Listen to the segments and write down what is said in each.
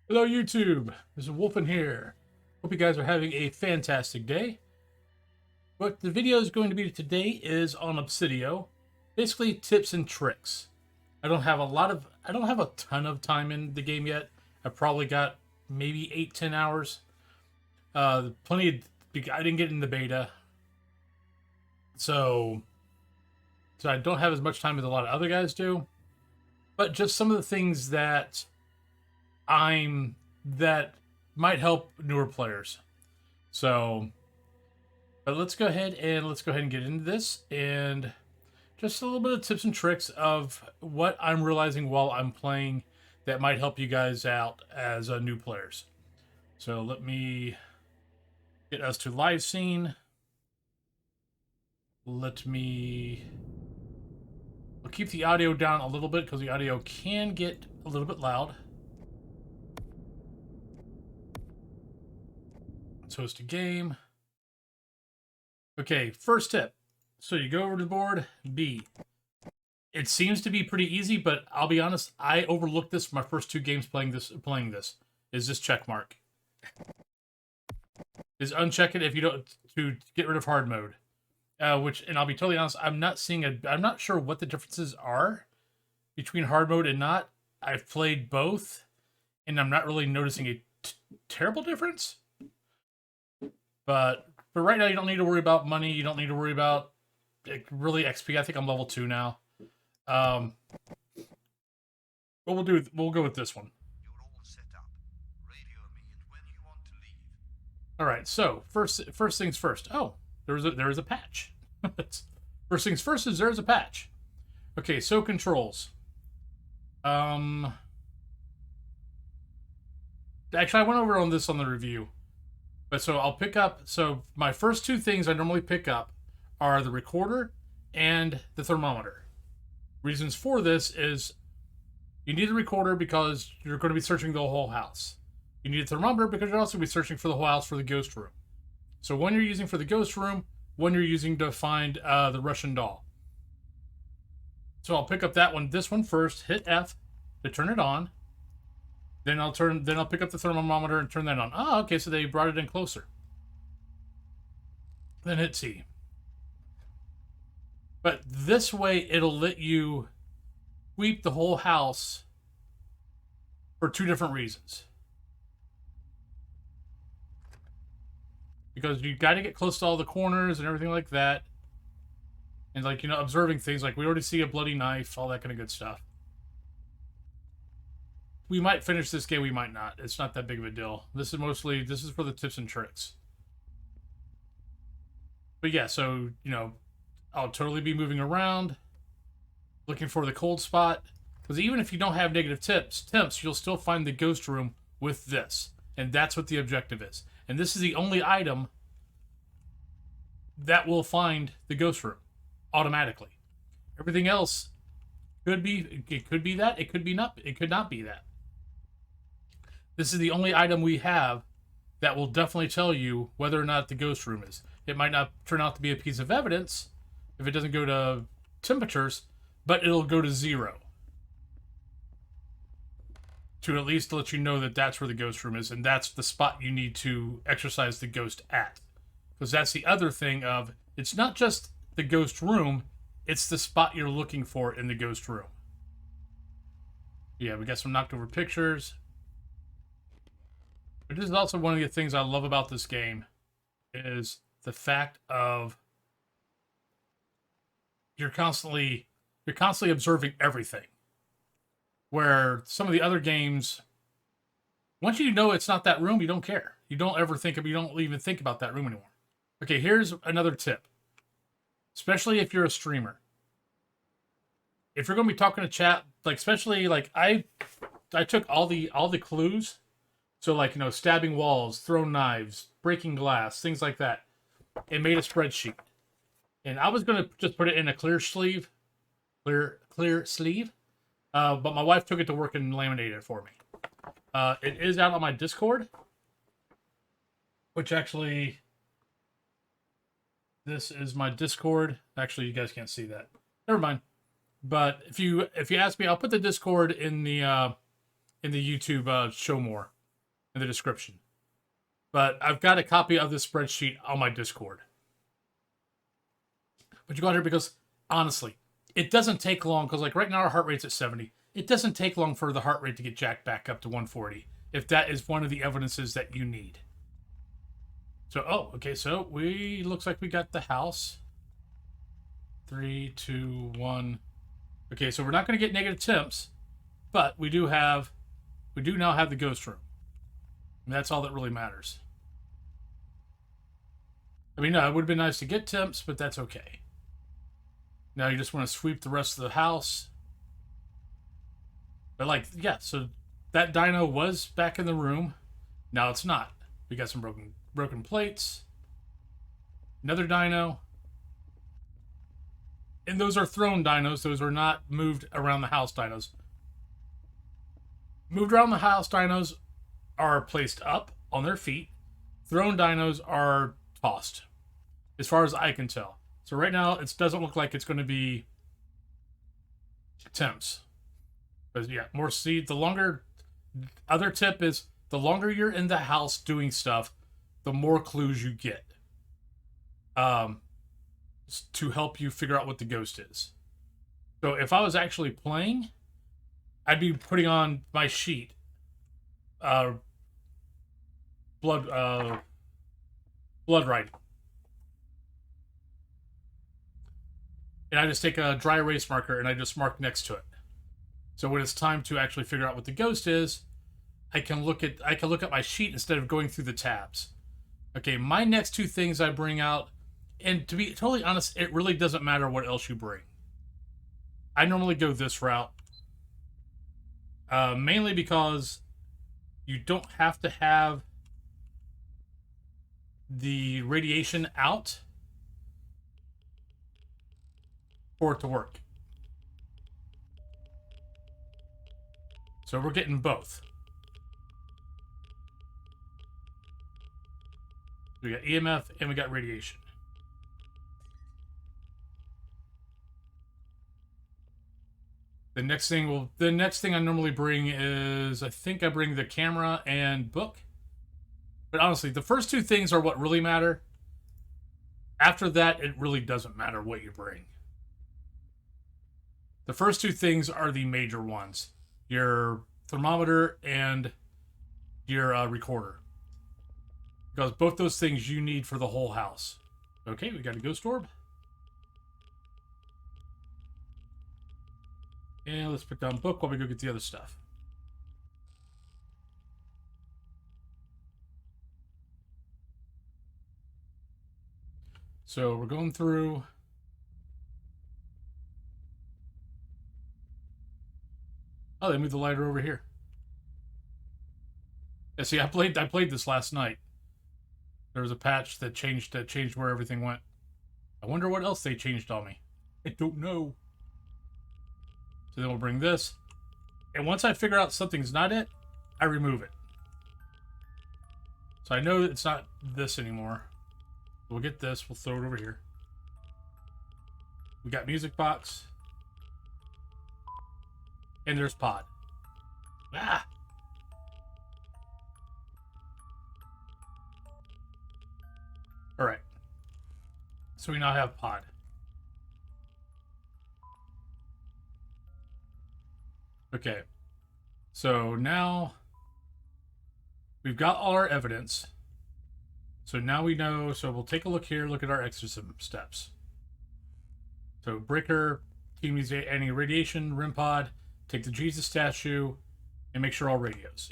Hello, YouTube. This is Wolfen here. Hope you guys are having a fantastic day. What the video is going to be today is on Obsideo, basically tips and tricks. I don't have a ton of time in the game yet. I've probably got maybe 8-10 hours. Plenty. I didn't get in the beta, so I don't have as much time as a lot of other guys do. But just some of the things that might help newer players. So, but let's go ahead and get into this, and just a little bit of tips and tricks of what I'm realizing while I'm playing that might help you guys out as new players. So let me get us to live scene. I'll keep the audio down a little bit because the audio can get a little bit loud. Host a game. Okay, first tip. So you go over to the board, B. It seems to be pretty easy, but I'll be honest, I overlooked this for my first 2 games playing this. Is this check mark. Is uncheck it if you don't, to get rid of hard mode. And I'll be totally honest, I'm not sure what the differences are between hard mode and not. I've played both, and I'm not really noticing a terrible difference. But right now, you don't need to worry about money. You don't need to worry about really XP. I think I'm level 2 now. But we'll go with this one. You're all set up. Radio me and when you want to leave. All right. So first things first. Oh, there's a patch. First things first is there's a patch. Okay. So controls. Actually, I went over on this on the review. But so I'll pick up, so my first 2 things I normally pick up are the recorder and the thermometer. Reasons for this is you need a recorder because you're going to be searching the whole house. You need a thermometer because you're also going to be searching for the whole house for the ghost room. So one you're using for the ghost room, one you're using to find the Russian doll. So I'll pick up this one first, hit F to turn it on. Then I'll pick up the thermometer and turn that on. Oh, okay, so they brought it in closer. Then hit C. But this way, it'll let you sweep the whole house for 2 different reasons. Because you got to get close to all the corners and everything like that. And observing things like we already see a bloody knife, all that kind of good stuff. We might finish this game, we might not. It's not that big of a deal. This is for the tips and tricks. But yeah, so, I'll totally be moving around, looking for the cold spot. Because even if you don't have negative temps, you'll still find the ghost room with this. And that's what the objective is. And this is the only item that will find the ghost room automatically. Everything else could be that, it could not be that. This is the only item we have that will definitely tell you whether or not the ghost room is. It might not turn out to be a piece of evidence if it doesn't go to temperatures, but it'll go to 0. To at least let you know that that's where the ghost room is, and that's the spot you need to exercise the ghost at. Because that's the other thing of, it's not just the ghost room, it's the spot you're looking for in the ghost room. Yeah, we got some knocked over pictures. But this is also one of the things I love about this game, is the fact of you're constantly observing everything. Where some of the other games, once you know it's not that room, you don't care. You don't even think about that room anymore. Okay, here's another tip. Especially if you're a streamer. If you're going to be talking to chat, especially I took all the clues. So stabbing walls, throwing knives, breaking glass, things like that, and made a spreadsheet. And I was going to just put it in a clear sleeve. But my wife took it to work and laminated it for me. It is out on my Discord, which actually, this is my Discord. Actually, you guys can't see that. Never mind. But if you ask me, I'll put the Discord in the YouTube show more. in the description. But I've got a copy of this spreadsheet on my Discord. But you go out here because, honestly, it doesn't take long, because like right now our heart rate's at 70. It doesn't take long for the heart rate to get jacked back up to 140, if that is one of the evidences that you need. So, oh, okay, so looks like we got the house. 3, 2, 1. Okay, so we're not going to get negative temps, but we do now have the ghost room. And that's all that really matters. I mean, no, it would have been nice to get temps, but that's okay. Now you just want to sweep the rest of the house. But like, yeah, so that dino was back in the room. Now it's not. We got some broken plates. Another dino. And those are thrown dinos. Those are not moved around the house dinos. Moved around the house dinos are placed up on their feet. Thrown dinos are tossed, as far as I can tell. So right now, it doesn't look like it's going to be temps. But yeah, more seed. The longer... Other tip is, the longer you're in the house doing stuff, the more clues you get. To help you figure out what the ghost is. So if I was actually playing, I'd be putting on my sheet. Blood writing. And I just take a dry erase marker and I just mark next to it. So when it's time to actually figure out what the ghost is, I can look at my sheet instead of going through the tabs. Okay, my next two things I bring out, and to be totally honest, it really doesn't matter what else you bring. I normally go this route. Mainly because you don't have to have the radiation out for it to work. So we're getting both. We got EMF and we got radiation. The next thing I normally bring is, I think I bring the camera and book. But honestly, the first two things are what really matter. After that, it really doesn't matter what you bring. The first two things are the major ones. Your thermometer and your recorder. Because both those things you need for the whole house. Okay, we got a ghost orb. And let's put down book while we go get the other stuff. So we're going through. Oh, they moved the lighter over here. Yeah, see, I played this last night. There was a patch that changed where everything went. I wonder what else they changed on me. I don't know. So then we'll bring this. And once I figure out something's not it, I remove it. So I know it's not this anymore. We'll get this. We'll throw it over here. We got music box. And there's pod. Ah! Alright. So we now have pod. Okay. So now we've got all our evidence. So now we know. So we'll take a look here, look at our exorcism steps. So breaker, team needs any radiation, REM pod, take the Jesus statue, and make sure all radios.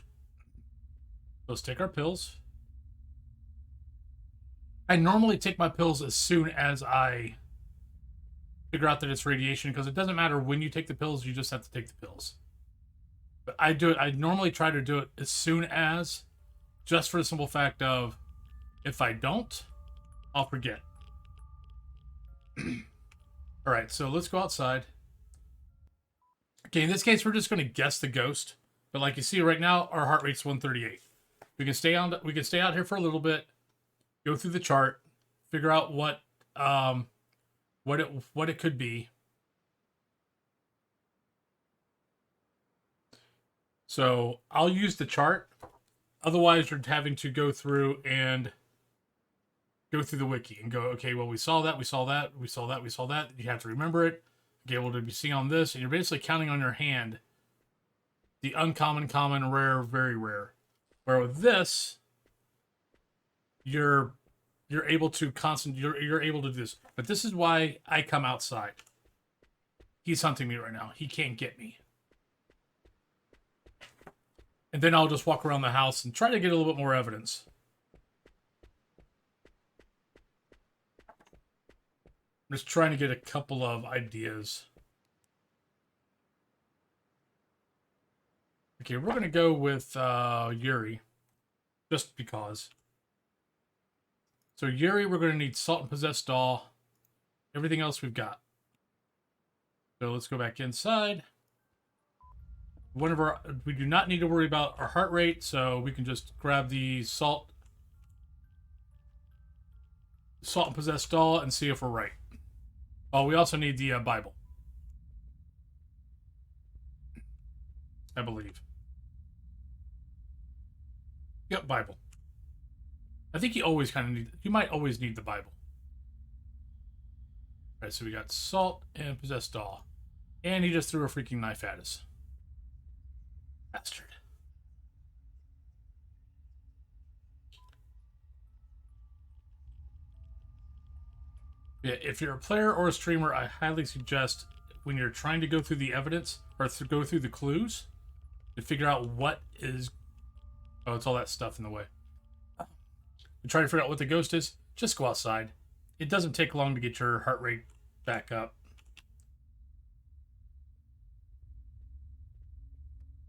Let's take our pills. I normally take my pills as soon as I figure out that it's radiation, because it doesn't matter when you take the pills, you just have to take the pills. But I normally try to do it as soon as, just for the simple fact of, if I don't, I'll forget. Alright, so let's go outside. Okay, in this case, we're just going to guess the ghost. But like you see right now, our heart rate's 138. We can stay out here for a little bit, go through the chart, figure out what it could be. So I'll use the chart Otherwise, you're having to go through the wiki and go, okay, well, we saw that, we saw that, we saw that, we saw that. You have to remember it. Be able to be seen on this, and you're basically counting on your hand the uncommon, common, rare, very rare. Where with this, you're able to you're able to do this. But this is why I come outside. He's hunting me right now. He can't get me. And then I'll just walk around the house and try to get a little bit more evidence. I'm just trying to get a couple of ideas. Okay, we're going to go with Yuri. Just because. So Yuri, we're going to need Salt and Possessed Doll. Everything else we've got. So let's go back inside. We do not need to worry about our heart rate, so we can just grab the Salt and Possessed Doll and see if we're right. Oh, we also need the Bible. I believe. Yep, Bible. I think you might always need the Bible. Alright, so we got Salt and Possessed Doll. And he just threw a freaking knife at us. Bastard. Yeah, if you're a player or a streamer, I highly suggest when you're trying to go through the evidence or go through the clues to figure out what is... Oh, it's all that stuff in the way. To try to figure out what the ghost is, just go outside. It doesn't take long to get your heart rate back up.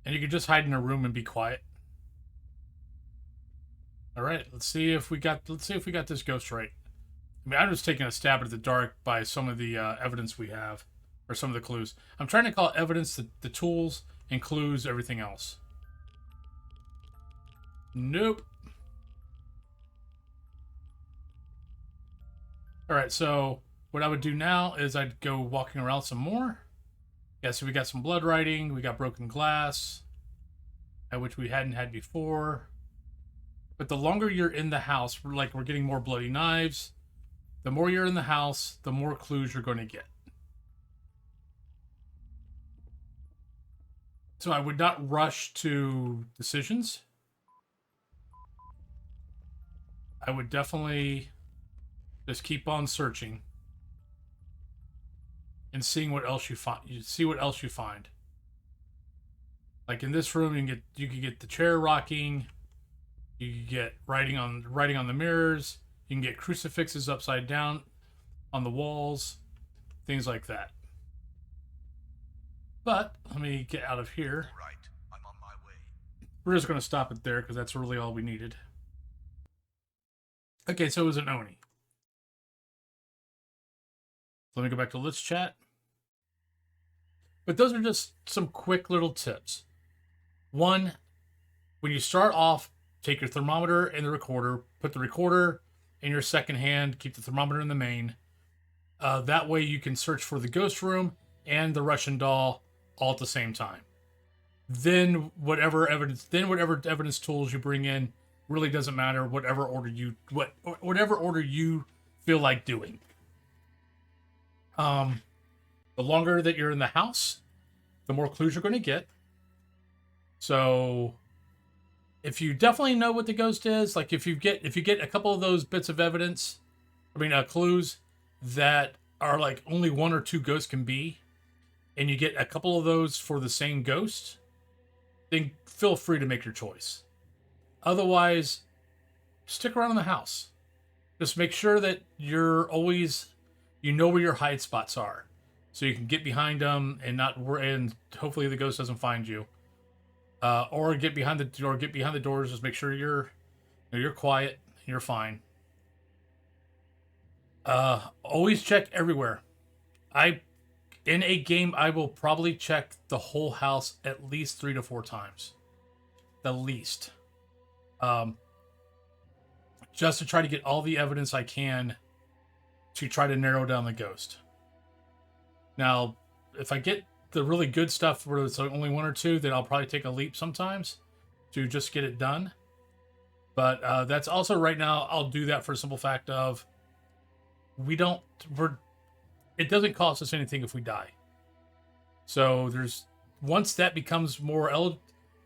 And you can just hide in a room and be quiet. All right, let's see if we got this ghost right. I mean, I'm just taking a stab at the dark by some of the evidence we have, or some of the clues. I'm trying to call evidence the tools and clues everything else. Nope. All right, so what I would do now is I'd go walking around some more. Yeah, so we got some blood writing, we got broken glass, which we hadn't had before. But the longer you're in the house, we're getting more bloody knives. The more you're in the house, the more clues you're going to get. So I would not rush to decisions. I would definitely just keep on searching and seeing what else you find. You see what else you find. Like in this room, you can get the chair rocking. You can get writing on the mirrors. You can get crucifixes upside down on the walls, things like that. But let me get out of here. Right, I'm on my way. We're just going to stop it there because that's really all we needed. Okay, so it was an Oni. Let me go back to Let's Chat. But those are just some quick little tips. One, when you start off, take your thermometer and the recorder, put the recorder in your second hand, keep the thermometer in the main. That way you can search for the ghost room and the Russian doll all at the same time. Then whatever evidence tools you bring in really doesn't matter. Whatever order you feel like doing. The longer that you're in the house, the more clues you're going to get. So if you definitely know what the ghost is, like if you get a couple of those bits of evidence, clues that are like only one or two ghosts can be, and you get a couple of those for the same ghost, then feel free to make your choice. Otherwise, stick around in the house. Just make sure that you know where your hide spots are, so you can get behind them and hopefully the ghost doesn't find you. Or get behind the doors. Just make sure you're quiet. You're fine. Always check everywhere. In a game, I will probably check the whole house at least 3 to 4 times. The least. Just to try to get all the evidence I can to try to narrow down the ghost. Now, if I get the really good stuff where it's only 1 or 2, then I'll probably take a leap sometimes to just get it done. But that's also right now. I'll do that for a simple fact of we don't. We're. It doesn't cost us anything if we die. So there's once that becomes more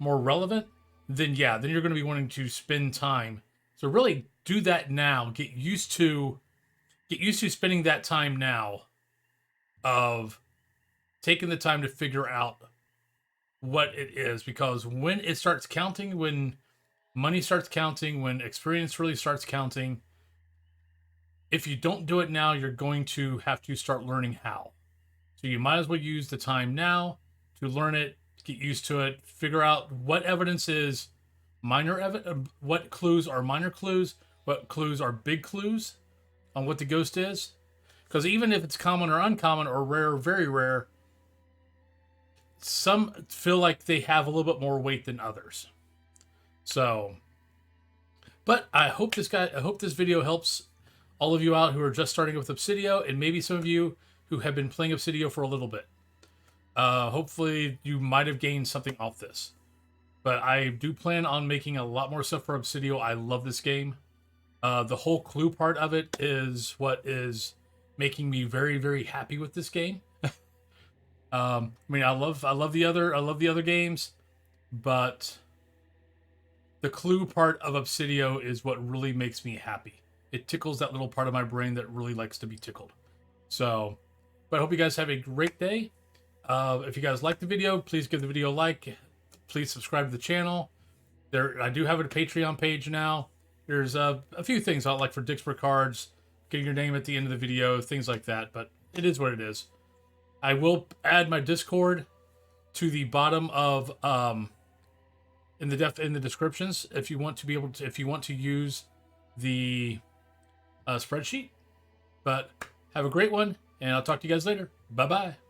relevant, then yeah, then you're going to be wanting to spend time. So really do that now. Get used to spending that time now of taking the time to figure out what it is, because when it starts counting, when money starts counting, when experience really starts counting, if you don't do it now, you're going to have to start learning how. So you might as well use the time now to learn it, get used to it, figure out what evidence is what clues are minor clues, what clues are big clues on what the ghost is. Because even if it's common or uncommon or rare or very rare, some feel like they have a little bit more weight than others. So, but I hope this video helps all of you out who are just starting with Obsideo, and maybe some of you who have been playing Obsideo for a little bit. Hopefully you might have gained something off this. But I do plan on making a lot more stuff for Obsideo. I love this game. The whole clue part of it is what is making me very, very happy with this game. I mean, I love the other games, but the clue part of Obsideo is what really makes me happy. It tickles that little part of my brain that really likes to be tickled. So, but I hope you guys have a great day. If you guys like the video, please give the video a like. Please subscribe to the channel. I do have a Patreon page now. There's a few things I like for Dixper cards, getting your name at the end of the video, things like that. But it is what it is. I will add my Discord to the bottom of in the descriptions if you want to use the spreadsheet. But have a great one, and I'll talk to you guys later. Bye bye.